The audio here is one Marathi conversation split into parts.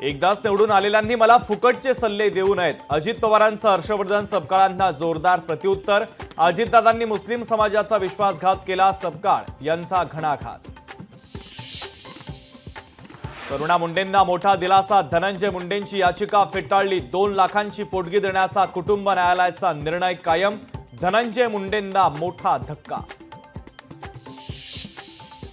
एकदाच निवडून आलेल्यांनी मला फुकटचे सल्ले देऊ नयेत. अजित पवारांचं हर्षवर्धन सपकाळांना जोरदार प्रत्युत्तर. अजितदादांनी मुस्लिम समाजाचा विश्वासघात केला, सपकाळ यांचा घणाघात. करुणा मुंडेंना मोठा दिलासा. धनंजय मुंडेंची याचिका फेटाळली. 2 लाखांची पोटगी देण्याचा कुटुंब न्यायालयाचा निर्णय कायम. धनंजय मुंडेंना मोठा धक्का.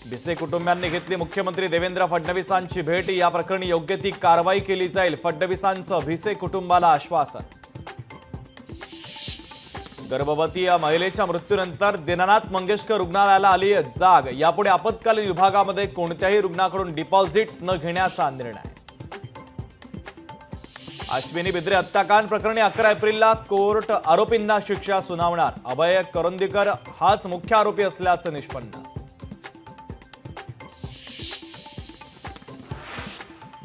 भिसे कुटुंबियांनी घेतली मुख्यमंत्री देवेंद्र फडणवीसांची भेट. या प्रकरणी योग्य ती कारवाई केली जाईल, फडणवीसांचं भिसे कुटुंबाला आश्वासन. गर्भवती महिलेच्या मृत्यूनंतर दीनानाथ मंगेशकर रुग्णालयाला आली जाग. यापुढे आपत्कालीन विभागामध्ये कोणत्याही रुग्णाकडून डिपॉझिट न घेण्याचा निर्णय. अश्विनी बिद्रे हत्याकांड प्रकरणी 11 एप्रिलला कोर्ट आरोपींना शिक्षा सुनावणार. अभय करंदीकर हाच मुख्य आरोपी असल्याचं निष्पन्न.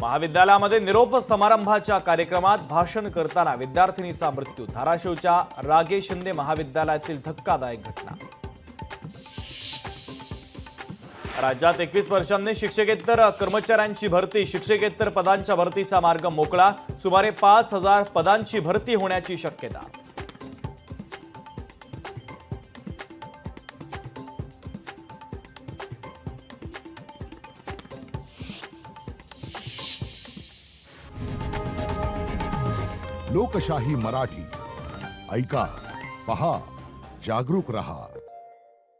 महाविद्यालयामध्ये निरोप समारंभाच्या कार्यक्रमात भाषण करताना विद्यार्थिनीचा मृत्यू. धाराशिवच्या रागे शिंदे महाविद्यालयातील धक्कादायक घटना. राज्यात 21 वर्षांनी शिक्षकेतर कर्मचाऱ्यांची भरती. शिक्षकेतर पदांच्या भरतीचा मार्ग मोकळा. सुमारे 5000 पदांची भरती होण्याची शक्यता. लोकशाही मराठी ऐका, पहा, जागरूक रहा.